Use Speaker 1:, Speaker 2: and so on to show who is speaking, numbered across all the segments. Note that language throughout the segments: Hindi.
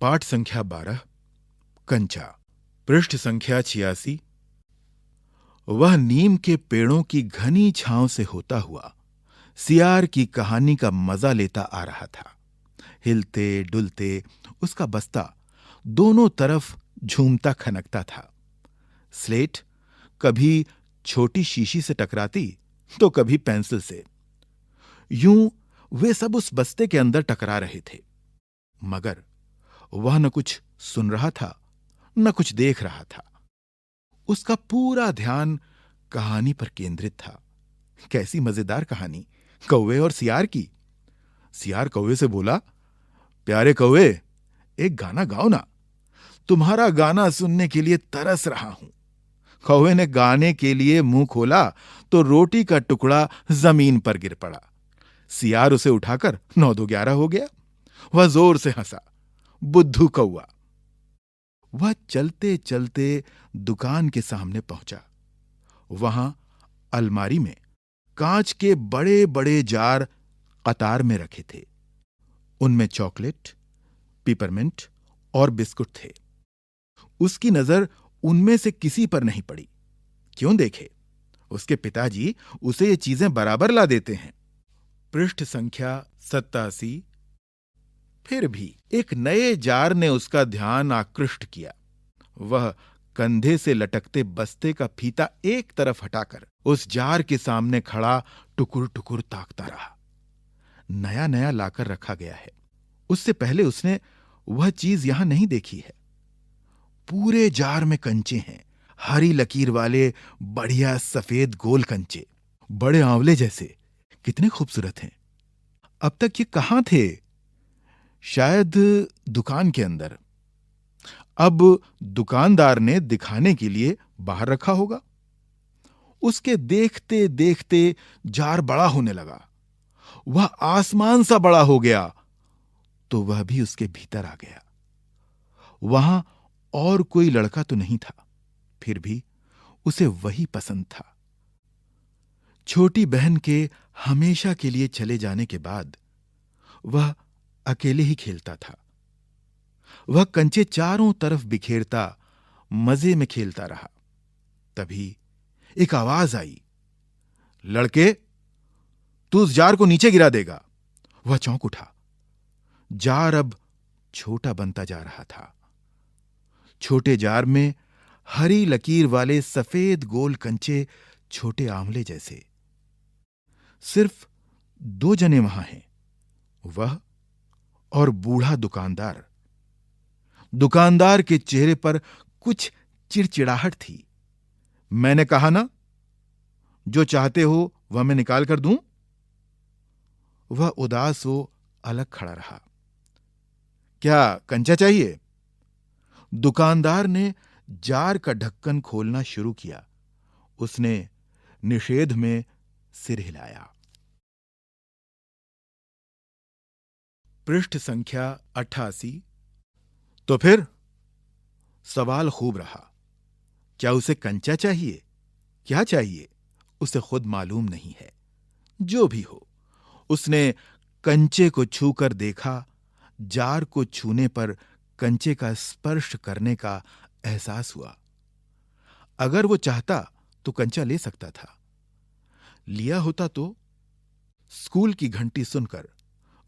Speaker 1: पाठ संख्या 12 कंचा। पृष्ठ संख्या 86। वह नीम के पेड़ों की घनी छांव से होता हुआ सियार की कहानी का मजा लेता आ रहा था। हिलते डुलते उसका बस्ता दोनों तरफ झूमता खनकता था। स्लेट कभी छोटी शीशी से टकराती तो कभी पेंसिल से। यूं वे सब उस बस्ते के अंदर टकरा रहे थे, मगर वह न कुछ सुन रहा था न कुछ देख रहा था। उसका पूरा ध्यान कहानी पर केंद्रित था। कैसी मजेदार कहानी, कौवे और सियार की। सियार कौवे से बोला, प्यारे कौवे, एक गाना गाओ ना, तुम्हारा गाना सुनने के लिए तरस रहा हूं। कौवे ने गाने के लिए मुंह खोला तो रोटी का टुकड़ा जमीन पर गिर पड़ा। सियार उसे उठाकर 9-2-11 हो गया। वह जोर से हंसा, बुद्धू कौवा। वह चलते चलते दुकान के सामने पहुंचा। वहां अलमारी में कांच के बड़े बड़े जार कतार में रखे थे। उनमें चॉकलेट, पिपरमिंट और बिस्कुट थे। उसकी नजर उनमें से किसी पर नहीं पड़ी। क्यों देखे? उसके पिताजी उसे ये चीजें बराबर ला देते हैं। पृष्ठ संख्या 87। फिर भी एक नए जार ने उसका ध्यान आकृष्ट किया। वह कंधे से लटकते बस्ते का फीता एक तरफ हटाकर उस जार के सामने खड़ा टुकुर टुकुर ताकता रहा। नया नया लाकर रखा गया है। उससे पहले उसने वह चीज यहां नहीं देखी है। पूरे जार में कंचे हैं, हरी लकीर वाले बढ़िया सफेद गोल कंचे, बड़े आंवले जैसे। कितने खूबसूरत हैं। अब तक ये कहां थे? शायद दुकान के अंदर। अब दुकानदार ने दिखाने के लिए बाहर रखा होगा। उसके देखते देखते जार बड़ा होने लगा। वह आसमान सा बड़ा हो गया तो वह भी उसके भीतर आ गया। वहां और कोई लड़का तो नहीं था, फिर भी उसे वही पसंद था। छोटी बहन के हमेशा के लिए चले जाने के बाद वह अकेले ही खेलता था। वह कंचे चारों तरफ बिखेरता मजे में खेलता रहा। तभी एक आवाज आई, लड़के, तू उस जार को नीचे गिरा देगा। वह चौंक उठा। जार अब छोटा बनता जा रहा था। छोटे जार में हरी लकीर वाले सफेद गोल कंचे, छोटे आंवले जैसे। सिर्फ 2 जने वहां हैं, वह और बूढ़ा दुकानदार। दुकानदार के चेहरे पर कुछ चिड़चिड़ाहट थी। मैंने कहा ना, जो चाहते हो वह मैं निकाल कर दूं। वह उदास हो अलग खड़ा रहा। क्या कंचा चाहिए? दुकानदार ने जार का ढक्कन खोलना शुरू किया। उसने निषेध में सिर हिलाया। पृष्ठ संख्या 88। तो फिर सवाल खूब रहा। क्या उसे कंचा चाहिए? क्या चाहिए उसे खुद मालूम नहीं है। जो भी हो, उसने कंचे को छूकर देखा। जार को छूने पर कंचे का स्पर्श करने का एहसास हुआ। अगर वो चाहता तो कंचा ले सकता था। लिया होता तो। स्कूल की घंटी सुनकर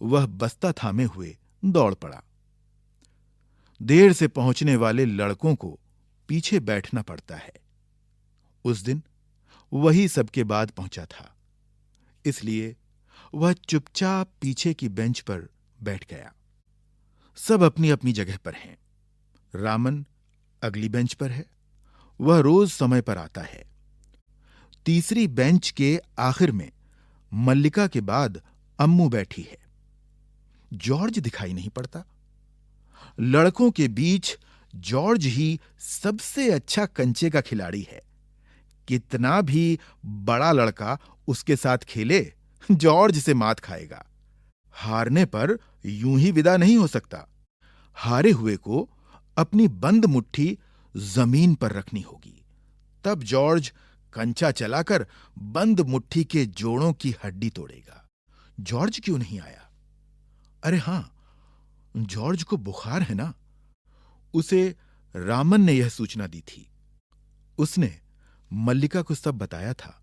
Speaker 1: वह बस्ता थामे हुए दौड़ पड़ा। देर से पहुंचने वाले लड़कों को पीछे बैठना पड़ता है। उस दिन वही सबके बाद पहुंचा था, इसलिए वह चुपचाप पीछे की बेंच पर बैठ गया। सब अपनी अपनी जगह पर हैं। रामन अगली बेंच पर है। वह रोज समय पर आता है। तीसरी बेंच के आखिर में मल्लिका के बाद अम्मू बैठी है। जॉर्ज दिखाई नहीं पड़ता। लड़कों के बीच जॉर्ज ही सबसे अच्छा कंचे का खिलाड़ी है। कितना भी बड़ा लड़का उसके साथ खेले, जॉर्ज से मात खाएगा। हारने पर यूं ही विदा नहीं हो सकता। हारे हुए को अपनी बंद मुट्ठी जमीन पर रखनी होगी। तब जॉर्ज कंचा चलाकर बंद मुट्ठी के जोड़ों की हड्डी तोड़ेगा। जॉर्ज क्यों नहीं आया? अरे हां, जॉर्ज को बुखार है ना, उसे रामन ने यह सूचना दी थी। उसने मल्लिका को सब बताया था।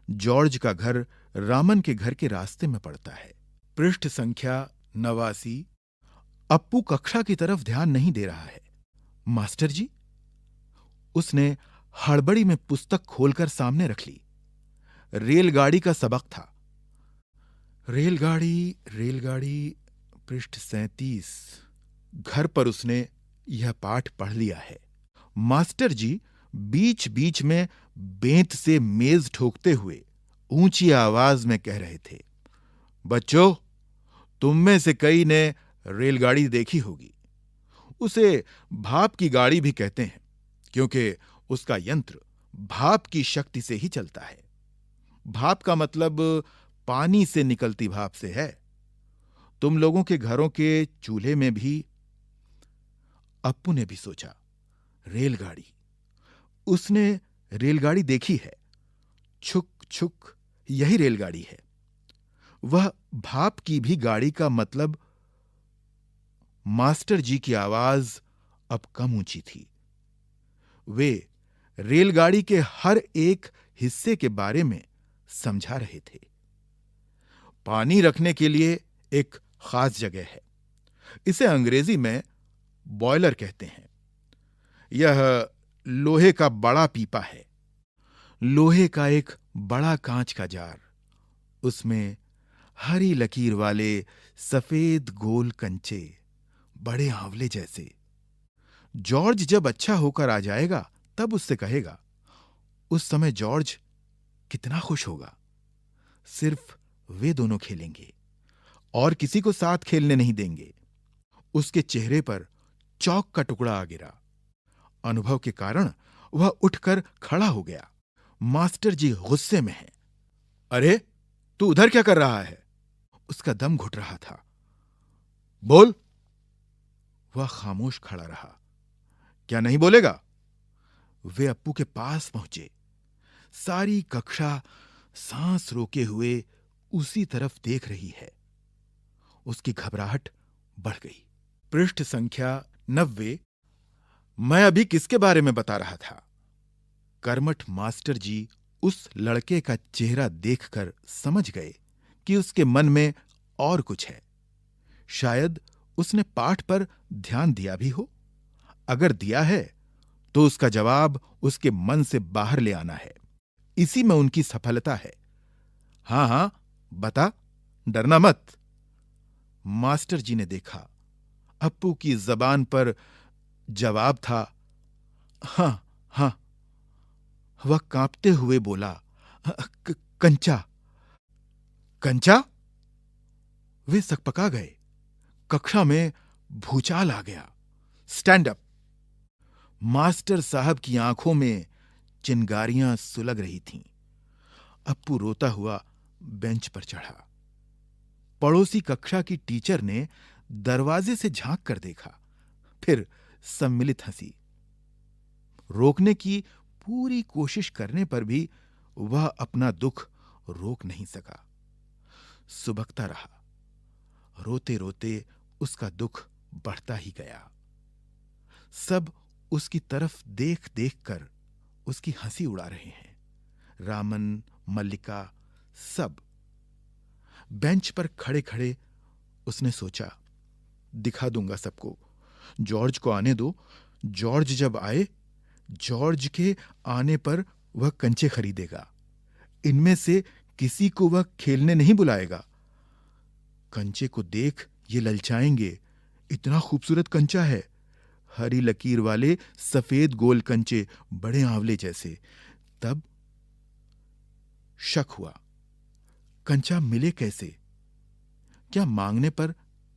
Speaker 1: जॉर्ज का घर रामन के घर के रास्ते में पड़ता है। पृष्ठ संख्या 89। अप्पू कक्षा की तरफ ध्यान नहीं दे रहा है। मास्टर जी, उसने हड़बड़ी में पुस्तक खोलकर सामने रख ली। रेलगाड़ी का सबक था। रेलगाड़ी रेलगाड़ी, पृष्ठ 37। घर पर उसने यह पाठ पढ़ लिया है। मास्टर जी बीच बीच में बेंत से मेज ठोकते हुए ऊंची आवाज में कह रहे थे, बच्चों, तुम में से कई ने रेलगाड़ी देखी होगी। उसे भाप की गाड़ी भी कहते हैं, क्योंकि उसका यंत्र भाप की शक्ति से ही चलता है। भाप का मतलब पानी से निकलती भाप से है। तुम लोगों के घरों के चूल्हे में भी। अप्पू ने भी सोचा, रेलगाड़ी। उसने रेलगाड़ी देखी है। छुक छुक, यही रेलगाड़ी है। वह भाप की भी गाड़ी का मतलब। मास्टर जी की आवाज अब कम ऊंची थी। वे रेलगाड़ी के हर एक हिस्से के बारे में समझा रहे थे। पानी रखने के लिए एक खास जगह है। इसे अंग्रेजी में बॉयलर कहते हैं। यह लोहे का बड़ा पीपा है। लोहे का एक बड़ा कांच का जार। उसमें हरी लकीर वाले सफेद गोल कंचे, बड़े आंवले जैसे। जॉर्ज जब अच्छा होकर आ जाएगा तब उससे कहेगा। उस समय जॉर्ज कितना खुश होगा। सिर्फ वे दोनों खेलेंगे और किसी को साथ खेलने नहीं देंगे। उसके चेहरे पर चौक का टुकड़ा आ गिरा। अनुभव के कारण वह उठकर खड़ा हो गया। मास्टर जी गुस्से में हैं। अरे, तू उधर क्या कर रहा है? उसका दम घुट रहा था। बोल। वह खामोश खड़ा रहा। क्या नहीं बोलेगा? वे अप्पू के पास पहुंचे। सारी कक्षा सांस रोके हुए उसी तरफ देख रही है। उसकी घबराहट बढ़ गई। पृष्ठ संख्या 90। मैं अभी किसके बारे में बता रहा था? कर्मठ मास्टर जी उस लड़के का चेहरा देखकर समझ गए कि उसके मन में और कुछ है। शायद उसने पाठ पर ध्यान दिया भी हो। अगर दिया है तो उसका जवाब उसके मन से बाहर ले आना है। इसी में उनकी सफलता है। हां हां, बता, डरना मत। मास्टर जी ने देखा, अप्पू की जबान पर जवाब था, हां हां। वह कांपते हुए बोला, कंचा। कंचा? वे सकपका गए। कक्षा में भूचाल आ गया। Stand up. मास्टर साहब की आंखों में चिंगारियां सुलग रही थीं। अप्पू रोता हुआ बेंच पर चढ़ा। पड़ोसी कक्षा की टीचर ने दरवाजे से झांक कर देखा, फिर सम्मिलित हंसी। रोकने की पूरी कोशिश करने पर भी वह अपना दुख रोक नहीं सका। सुबकता रहा। रोते रोते उसका दुख बढ़ता ही गया। सब उसकी तरफ देख देख कर उसकी हंसी उड़ा रहे हैं। रामन, मल्लिका, सब। बेंच पर खड़े खड़े उसने सोचा, दिखा दूंगा सबको। जॉर्ज को आने दो। जॉर्ज जब आए, जॉर्ज के आने पर वह कंचे खरीदेगा। इनमें से किसी को वह खेलने नहीं बुलाएगा। कंचे को देख ये ललचाएंगे। इतना खूबसूरत कंचा है। हरी लकीर वाले सफेद गोल कंचे, बड़े आंवले जैसे। तब शक हुआ, कंचा मिले कैसे? क्या मांगने पर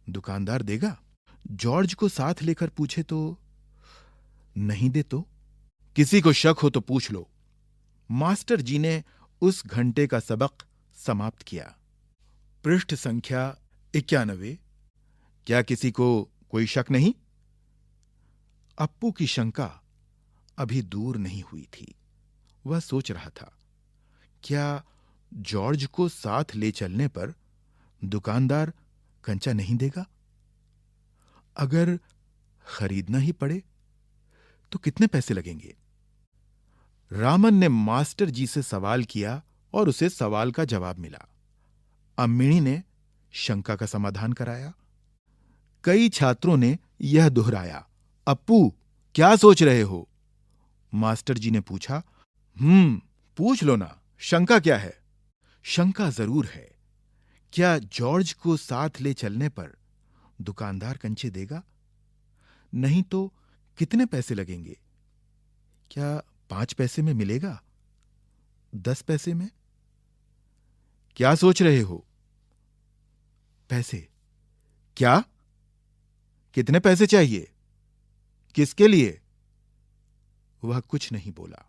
Speaker 1: दुकानदार देगा? जॉर्ज को साथ लेकर पूछे तो? नहीं दे तो? किसी को शक हो तो पूछ लो। मास्टर जी ने उस घंटे का सबक समाप्त किया। पृष्ठ संख्या 91। क्या किसी को कोई शक नहीं? अप्पू की शंका अभी दूर नहीं हुई थी। वह सोच रहा था, क्या जॉर्ज को साथ ले चलने पर दुकानदार कंचा नहीं देगा? अगर खरीदना ही पड़े तो कितने पैसे लगेंगे? रामन ने मास्टर जी से सवाल किया और उसे सवाल का जवाब मिला। अम्मिणी ने शंका का समाधान कराया। कई छात्रों ने यह दोहराया, अप्पू क्या सोच रहे हो? मास्टर जी ने पूछा, पूछ लो ना, शंका क्या है? शंका जरूर है। क्या जॉर्ज को साथ ले चलने पर दुकानदार कंचे देगा? नहीं तो कितने पैसे लगेंगे? क्या 5 पैसे में मिलेगा? 10 पैसे में? क्या सोच रहे हो? पैसे? क्या? कितने पैसे चाहिए? किसके लिए? वह कुछ नहीं बोला।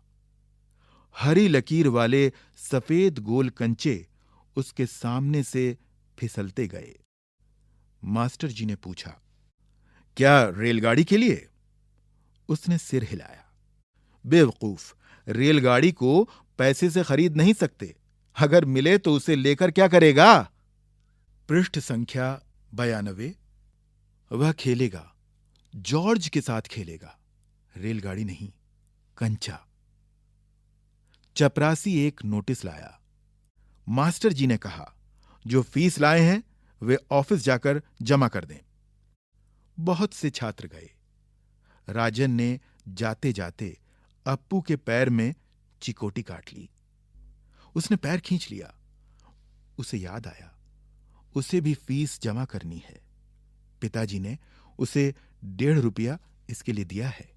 Speaker 1: हरी लकीर वाले सफेद गोल कंचे उसके सामने से फिसलते गए। मास्टर जी ने पूछा, क्या रेलगाड़ी के लिए? उसने सिर हिलाया। बेवकूफ, रेलगाड़ी को पैसे से खरीद नहीं सकते। अगर मिले तो उसे लेकर क्या करेगा? पृष्ठ संख्या 92। वह खेलेगा, जॉर्ज के साथ खेलेगा, रेलगाड़ी नहीं, कंचा। चपरासी एक नोटिस लाया। मास्टर जी ने कहा, जो फीस लाए हैं वे ऑफिस जाकर जमा कर दें। बहुत से छात्र गए। राजन ने जाते जाते अप्पू के पैर में चिकोटी काट ली। उसने पैर खींच लिया। उसे याद आया, उसे भी फीस जमा करनी है। पिताजी ने उसे 1.5 रुपया इसके लिए दिया है।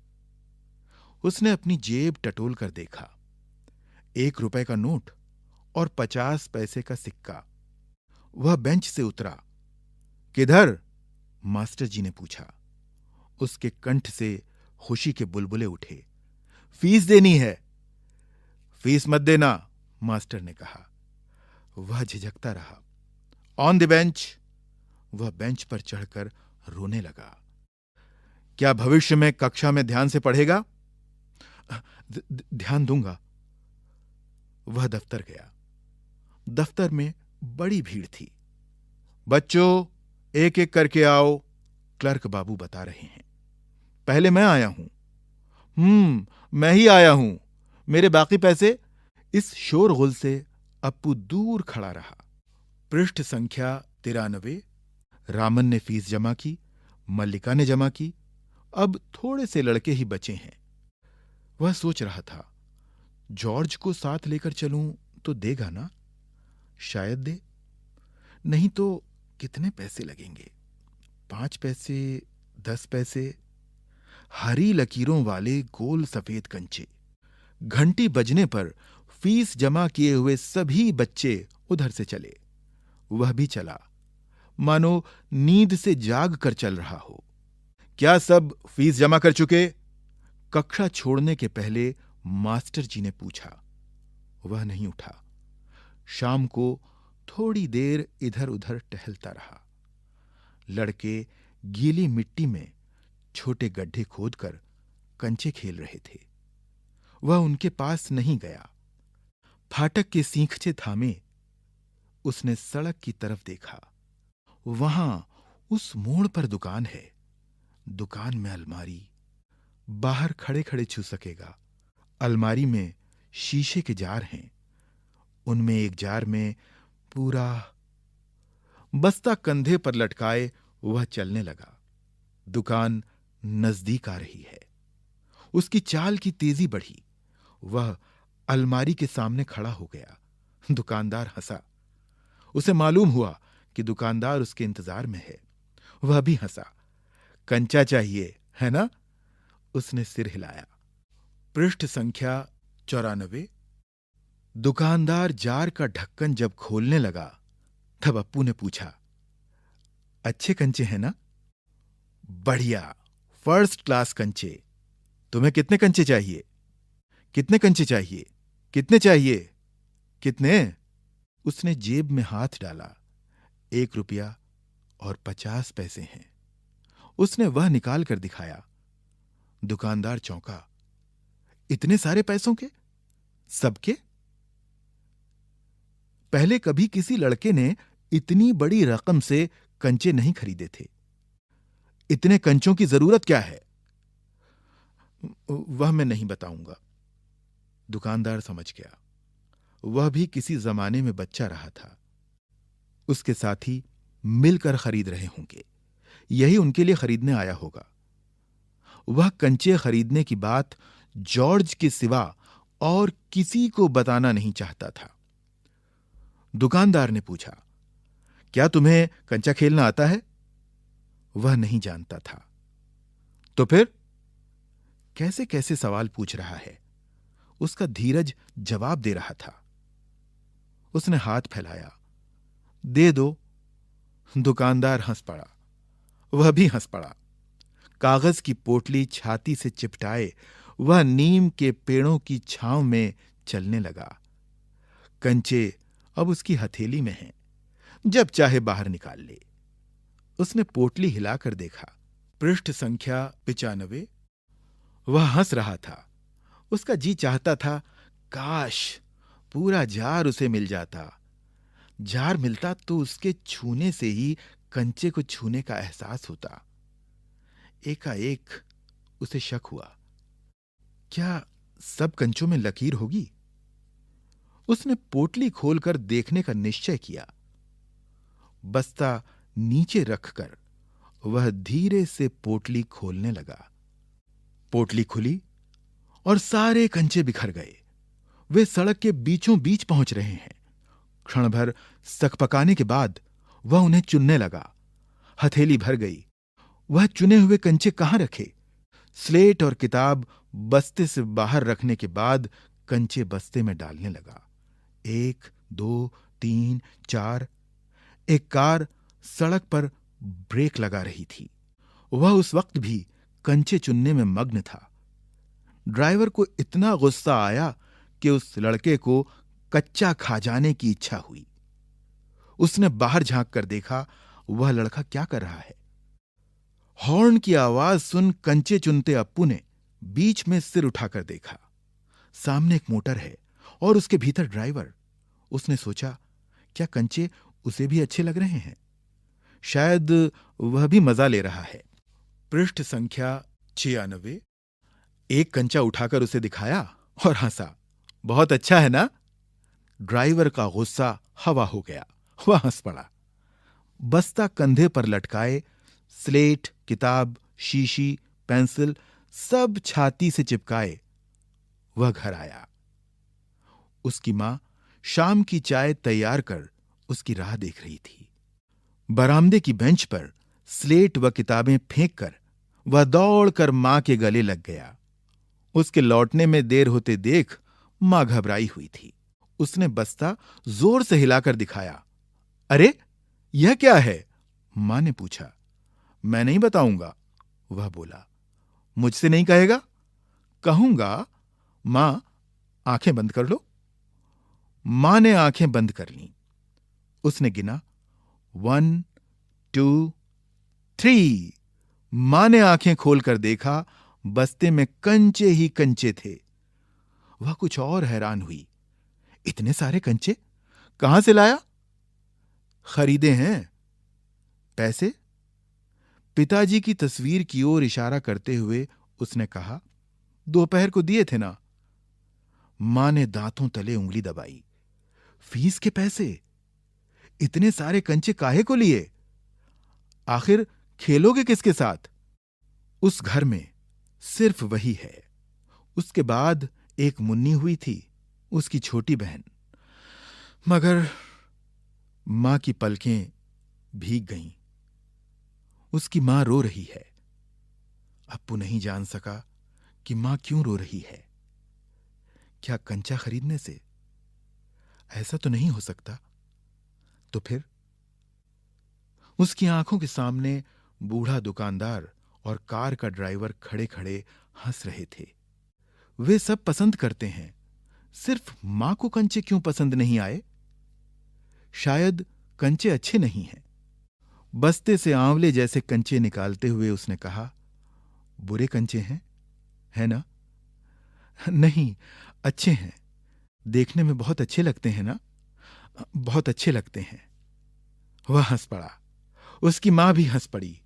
Speaker 1: उसने अपनी जेब टटोल कर देखा। 1 रुपए का नोट और 50 पैसे का सिक्का। वह बेंच से उतरा। किधर? मास्टर जी ने पूछा। उसके कंठ से खुशी के बुलबुले उठे। फीस देनी है। फीस मत देना, मास्टर ने कहा। वह झिझकता रहा। On the bench. वह बेंच पर चढ़कर रोने लगा। क्या भविष्य में कक्षा में ध्यान से पढ़ेगा? ध्यान दूंगा। वह दफ्तर गया। दफ्तर में बड़ी भीड़ थी। बच्चों, एक एक करके आओ, क्लर्क बाबू बता रहे हैं। पहले मैं आया हूं। मैं ही आया हूं। मेरे बाकी पैसे? इस शोरगुल से अप्पू दूर खड़ा रहा। पृष्ठ संख्या 93। रामन ने फीस जमा की, मल्लिका ने जमा की। अब थोड़े से लड़के ही बचे हैं। वह सोच रहा था, जॉर्ज को साथ लेकर चलूं तो देगा ना? शायद दे। नहीं तो कितने पैसे लगेंगे? 5 पैसे, 10 पैसे। हरी लकीरों वाले गोल सफेद कंचे। घंटी बजने पर फीस जमा किए हुए सभी बच्चे उधर से चले। वह भी चला, मानो नींद से जाग कर चल रहा हो। क्या सब फीस जमा कर चुके? कक्षा छोड़ने के पहले मास्टर जी ने पूछा। वह नहीं उठा। शाम को थोड़ी देर इधर उधर टहलता रहा। लड़के गीली मिट्टी में छोटे गड्ढे खोदकर कंचे खेल रहे थे। वह उनके पास नहीं गया। फाटक के सींखचे थामे उसने सड़क की तरफ देखा। वहां उस मोड़ पर दुकान है। दुकान में अलमारी। बाहर खड़े खड़े छू सकेगा। अलमारी में शीशे के जार हैं। उनमें एक जार में पूरा बस्ता कंधे पर लटकाए वह चलने लगा। दुकान नजदीक आ रही है। उसकी चाल की तेजी बढ़ी। वह अलमारी के सामने खड़ा हो गया। दुकानदार हंसा। उसे मालूम हुआ कि दुकानदार उसके इंतजार में है। वह भी हंसा। कंचा चाहिए, है ना? उसने सिर हिलाया। पृष्ठ संख्या 94। दुकानदार जार का ढक्कन जब खोलने लगा तब अप्पू ने पूछा, अच्छे कंचे हैं ना? बढ़िया, फर्स्ट क्लास कंचे। तुम्हें कितने कंचे चाहिए? कितने कंचे चाहिए? कितने चाहिए? कितने? उसने जेब में हाथ डाला। 1 रुपया और 50 पैसे हैं। उसने वह निकाल कर दिखाया। दुकानदार चौंका। इतने सारे पैसों के? सबके? पहले कभी किसी लड़के ने इतनी बड़ी रकम से कंचे नहीं खरीदे थे। इतने कंचों की जरूरत क्या है? वह मैं नहीं बताऊंगा। दुकानदार समझ गया। वह भी किसी जमाने में बच्चा रहा था। उसके साथी मिलकर खरीद रहे होंगे, यही उनके लिए खरीदने आया होगा। वह कंचे खरीदने की बात जॉर्ज के सिवा और किसी को बताना नहीं चाहता था। दुकानदार ने पूछा, क्या तुम्हें कंचा खेलना आता है? वह नहीं जानता था। तो फिर कैसे कैसे सवाल पूछ रहा है। उसका धीरज जवाब दे रहा था। उसने हाथ फैलाया, दे दो। दुकानदार हंस पड़ा। वह भी हंस पड़ा। कागज की पोटली छाती से चिपटाए वह नीम के पेड़ों की छांव में चलने लगा। कंचे अब उसकी हथेली में हैं, जब चाहे बाहर निकाल ले। उसने पोटली हिलाकर देखा। पृष्ठ संख्या 95। वह हंस रहा था। उसका जी चाहता था, काश पूरा जार उसे मिल जाता। जार मिलता तो उसके छूने से ही कंचे को छूने का एहसास होता। एकाएक उसे शक हुआ, क्या सब कंचों में लकीर होगी? उसने पोटली खोलकर देखने का निश्चय किया। बस्ता नीचे रखकर वह धीरे से पोटली खोलने लगा। पोटली खुली और सारे कंचे बिखर गए। वे सड़क के बीचों बीच पहुंच रहे हैं। क्षण भर सकपकाने के बाद वह उन्हें चुनने लगा। हथेली भर गई। वह चुने हुए कंचे कहां रखे? स्लेट और किताब बस्ते से बाहर रखने के बाद कंचे बस्ते में डालने लगा। 1, 2, 3, 4। एक कार सड़क पर ब्रेक लगा रही थी। वह उस वक्त भी कंचे चुनने में मग्न था। ड्राइवर को इतना गुस्सा आया कि उस लड़के को कच्चा खा जाने की इच्छा हुई। उसने बाहर झांक कर देखा, वह लड़का क्या कर रहा है। हॉर्न की आवाज सुन कंचे चुनते अप्पू ने बीच में सिर उठाकर देखा। सामने एक मोटर है और उसके भीतर ड्राइवर। उसने सोचा, क्या कंचे उसे भी अच्छे लग रहे हैं? शायद वह भी मजा ले रहा है। पृष्ठ संख्या 96। एक कंचा उठाकर उसे दिखाया और हंसा। बहुत अच्छा है ना? ड्राइवर का गुस्सा हवा हो गया। वह हंस पड़ा। बस्ता कंधे पर लटकाए, स्लेट, किताब, शीशी, पेंसिल सब छाती से चिपकाए वह घर आया। उसकी मां शाम की चाय तैयार कर उसकी राह देख रही थी। बरामदे की बेंच पर स्लेट व किताबें फेंक कर वह दौड़कर मां के गले लग गया। उसके लौटने में देर होते देख मां घबराई हुई थी। उसने बस्ता जोर से हिलाकर दिखाया। अरे, यह क्या है? मां ने पूछा। मैं नहीं बताऊंगा, वह बोला। मुझसे नहीं कहेगा? कहूंगा। मां, आंखें बंद कर लो। मां ने आंखें बंद कर लीं। उसने गिना, 1, 2, 3। मां ने आंखें खोलकर देखा, बस्ते में कंचे ही कंचे थे। वह कुछ और हैरान हुई। इतने सारे कंचे कहां से लाया? खरीदे हैं। पैसे? पिताजी की तस्वीर की ओर इशारा करते हुए उसने कहा, दोपहर को दिए थे ना। मां ने दांतों तले उंगली दबाई। फीस के पैसे? इतने सारे कंचे काहे को लिए? आखिर खेलोगे किसके साथ? उस घर में सिर्फ वही है। उसके बाद एक मुन्नी हुई थी, उसकी छोटी बहन। मगर मां की पलकें भीग गईं। उसकी मां रो रही है। अप्पू नहीं जान सका कि मां क्यों रो रही है। क्या कंचा खरीदने से? ऐसा तो नहीं हो सकता। तो फिर? उसकी आंखों के सामने बूढ़ा दुकानदार और कार का ड्राइवर खड़े खड़े हंस रहे थे। वे सब पसंद करते हैं, सिर्फ मां को कंचे क्यों पसंद नहीं आए? शायद कंचे अच्छे नहीं हैं। बस्ते से आंवले जैसे कंचे निकालते हुए उसने कहा, बुरे कंचे हैं, है ना? नहीं, अच्छे हैं। देखने में बहुत अच्छे लगते हैं ना? बहुत अच्छे लगते हैं। वह हंस पड़ा। उसकी मां भी हंस पड़ी।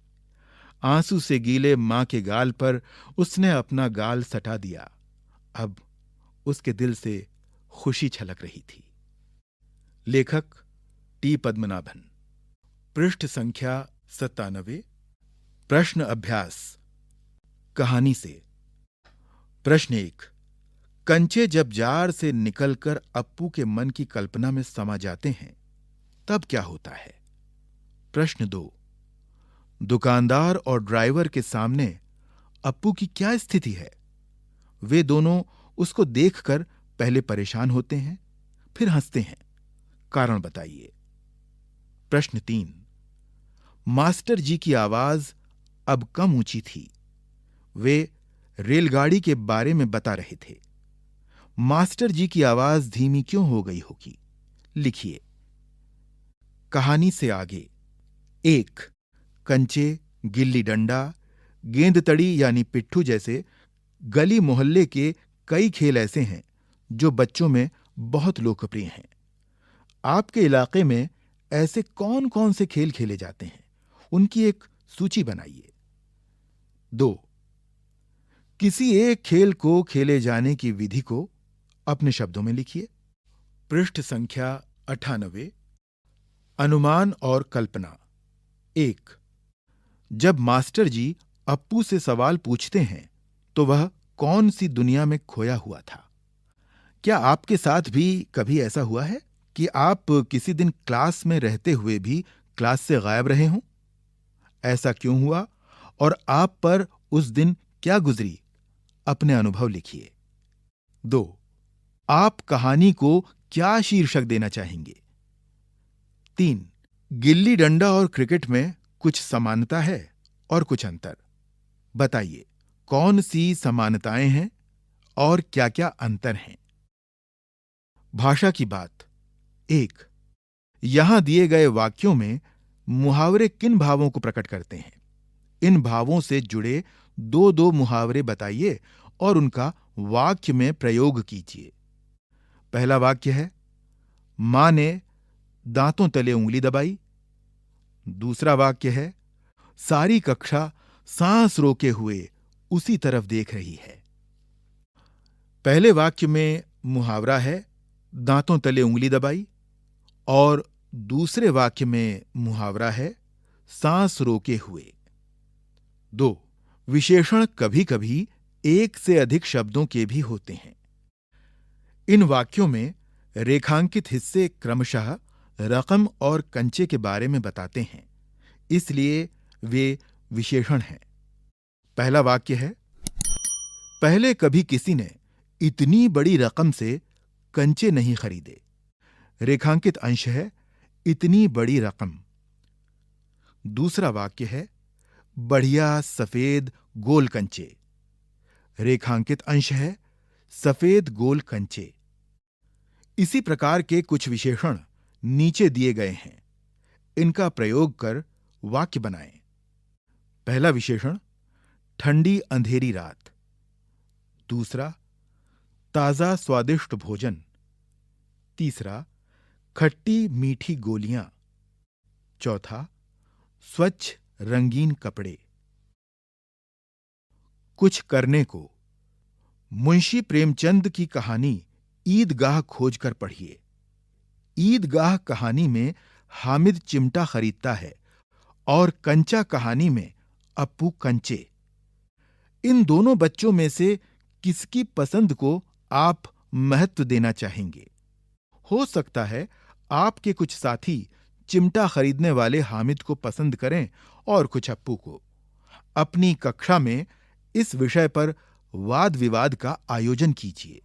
Speaker 1: आंसू से गीले मां के गाल पर उसने अपना गाल सटा दिया। अब उसके दिल से खुशी छलक रही थी। लेखक टी पद्मनाभन। पृष्ठ संख्या 97। प्रश्न अभ्यास। कहानी से। प्रश्न 1। कंचे जब जार से निकलकर अप्पू के मन की कल्पना में समा जाते हैं तब क्या होता है? प्रश्न 2। दुकानदार और ड्राइवर के सामने अप्पू की क्या स्थिति है? वे दोनों उसको देखकर पहले परेशान होते हैं, फिर हंसते हैं। कारण बताइए। प्रश्न 3। मास्टर जी की आवाज अब कम ऊंची थी। वे रेलगाड़ी के बारे में बता रहे थे। मास्टर जी की आवाज धीमी क्यों हो गई होगी? लिखिए। कहानी से आगे। 1। कंचे, गिल्ली डंडा, गेंद तड़ी यानी पिट्ठू जैसे गली मोहल्ले के कई खेल ऐसे हैं जो बच्चों में बहुत लोकप्रिय हैं। आपके इलाके में ऐसे कौन कौन से खेल खेले जाते हैं, उनकी एक सूची बनाइए। 2। किसी एक खेल को खेले जाने की विधि को अपने शब्दों में लिखिए। पृष्ठ संख्या 98। अनुमान और कल्पना। 1। जब मास्टर जी अप्पू से सवाल पूछते हैं तो वह कौन सी दुनिया में खोया हुआ था? क्या आपके साथ भी कभी ऐसा हुआ है कि आप किसी दिन क्लास में रहते हुए भी क्लास से गायब रहे हों? ऐसा क्यों हुआ और आप पर उस दिन क्या गुजरी? अपने अनुभव लिखिए। 2। आप कहानी को क्या शीर्षक देना चाहेंगे? 3। गिल्ली डंडा और क्रिकेट में कुछ समानता है और कुछ अंतर। बताइए कौन सी समानताएं हैं और क्या क्या अंतर हैं? भाषा की बात। 1। यहां दिए गए वाक्यों में मुहावरे किन भावों को प्रकट करते हैं? इन भावों से जुड़े 2-2 मुहावरे बताइए और उनका वाक्य में प्रयोग कीजिए। पहला वाक्य है, मां ने दांतों तले उंगली दबाई। दूसरा वाक्य है, सारी कक्षा सांस रोके हुए उसी तरफ देख रही है। पहले वाक्य में मुहावरा है, दांतों तले उंगली दबाई, और दूसरे वाक्य में मुहावरा है, सांस रोके हुए। 2। विशेषण कभी कभी एक से अधिक शब्दों के भी होते हैं। इन वाक्यों में रेखांकित हिस्से क्रमशः रकम और कंचे के बारे में बताते हैं, इसलिए वे विशेषण हैं। पहला वाक्य है, पहले कभी किसी ने इतनी बड़ी रकम से कंचे नहीं खरीदे। रेखांकित अंश है, इतनी बड़ी रकम। दूसरा वाक्य है, बढ़िया सफेद गोल कंचे। रेखांकित अंश है, सफेद गोल कंचे। इसी प्रकार के कुछ विशेषण नीचे दिए गए हैं। इनका प्रयोग कर वाक्य बनाएं। पहला विशेषण, ठंडी अंधेरी रात। दूसरा, ताजा स्वादिष्ट भोजन। तीसरा, खट्टी मीठी गोलियां। चौथा, स्वच्छ रंगीन कपड़े। कुछ करने को। मुंशी प्रेमचंद की कहानी ईदगाह खोजकर पढ़िए। ईदगाह कहानी में हामिद चिमटा खरीदता है और कंचा कहानी में अप्पू कंचे। इन दोनों बच्चों में से किसकी पसंद को आप महत्व देना चाहेंगे? हो सकता है आपके कुछ साथी चिमटा खरीदने वाले हामिद को पसंद करें और कुछ अप्पू को। अपनी कक्षा में इस विषय पर वाद विवाद का आयोजन कीजिए।